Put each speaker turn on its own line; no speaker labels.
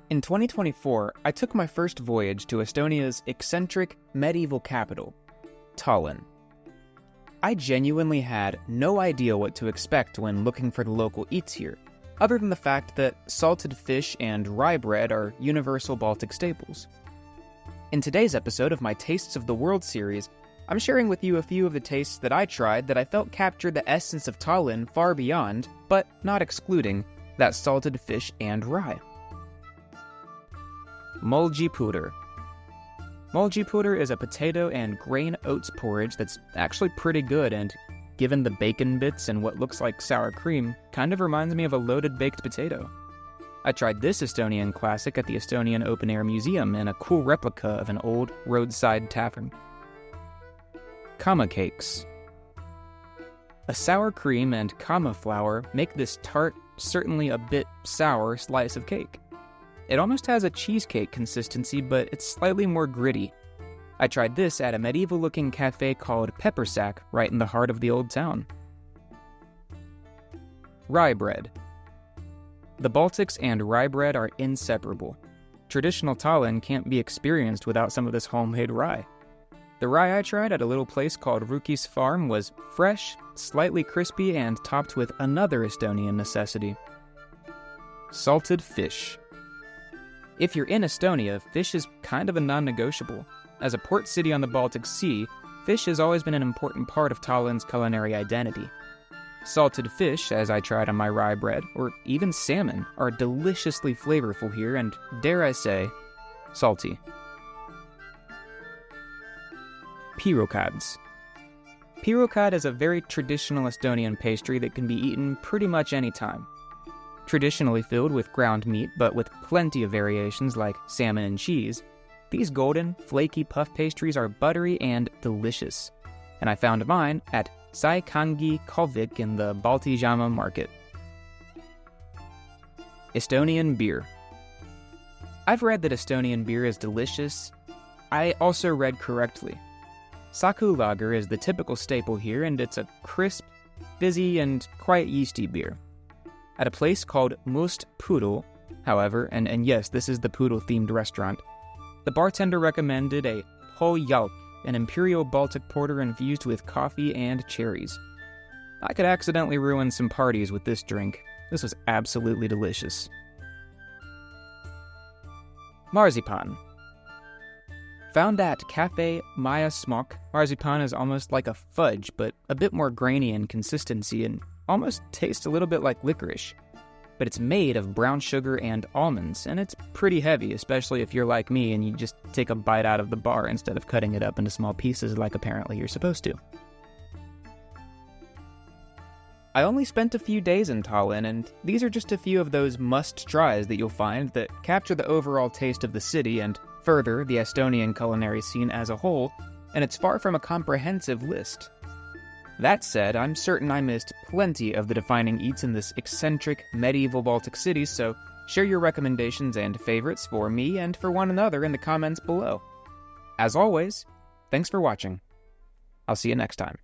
In 2024, I took my first voyage to Estonia's eccentric medieval capital, Tallinn. I genuinely had no idea what to expect when looking for the local eats here, other than the fact that salted fish and rye bread are universal Baltic staples. In today's episode of my Tastes of the World series, I'm sharing with you a few of the tastes that I tried that I felt captured the essence of Tallinn far beyond, but not excluding, that salted fish and rye. Mulgi P. Mulgi P is a potato and grain oats porridge that's actually pretty good, and given the bacon bits and what looks like sour cream, kind of reminds me of a loaded baked potato. I tried this Estonian classic at the Estonian Open Air Museum in a cool replica of an old roadside tavern. Commic Cakes. A sour cream and kama flour make this tart, certainly a bit sour slice of cake. It almost has a cheesecake consistency, but it's slightly more gritty. I tried this at a medieval-looking cafe called Pepper Sack right in the heart of the old town. Rye Bread. The Baltics and rye bread are inseparable. Traditional Tallinn can't be experienced without some of this homemade rye. The rye I tried at a little place called Ruki's Farm was fresh, slightly crispy, and topped with another Estonian necessity: salted fish. If you're in Estonia, fish is kind of a non-negotiable. As a port city on the Baltic Sea, fish has always been an important part of Tallinn's culinary identity. Salted fish, as I tried on my rye bread, or even salmon, are deliciously flavorful here and, dare I say, salty. Pirokads. Pirokad is a very traditional Estonian pastry that can be eaten pretty much any time. Traditionally filled with ground meat, but with plenty of variations like salmon and cheese, these golden, flaky puff pastries are buttery and delicious. And I found mine at Saikangi Kalvik in the Baltijama market. Estonian beer. I've read that Estonian beer is delicious. I also read correctly. Saku Lager is the typical staple here, and it's a crisp, fizzy, and quite yeasty beer. At a place called Must Poodle, however, and yes, this is the poodle-themed restaurant, the bartender recommended a Pohjalk, an imperial Baltic porter infused with coffee and cherries. I could accidentally ruin some parties with this drink. This was absolutely delicious. Marzipan. Found at Cafe Maya Smok, marzipan is almost like a fudge, but a bit more grainy in consistency and almost tastes a little bit like licorice. But it's made of brown sugar and almonds, and it's pretty heavy, especially if you're like me and you just take a bite out of the bar instead of cutting it up into small pieces like apparently you're supposed to. I only spent a few days in Tallinn, and these are just a few of those must-tries that you'll find that capture the overall taste of the city and further the Estonian culinary scene as a whole, and it's far from a comprehensive list. That said, I'm certain I missed plenty of the defining eats in this eccentric medieval Baltic city, so share your recommendations and favorites for me and for one another in the comments below. As always, thanks for watching. I'll see you next time.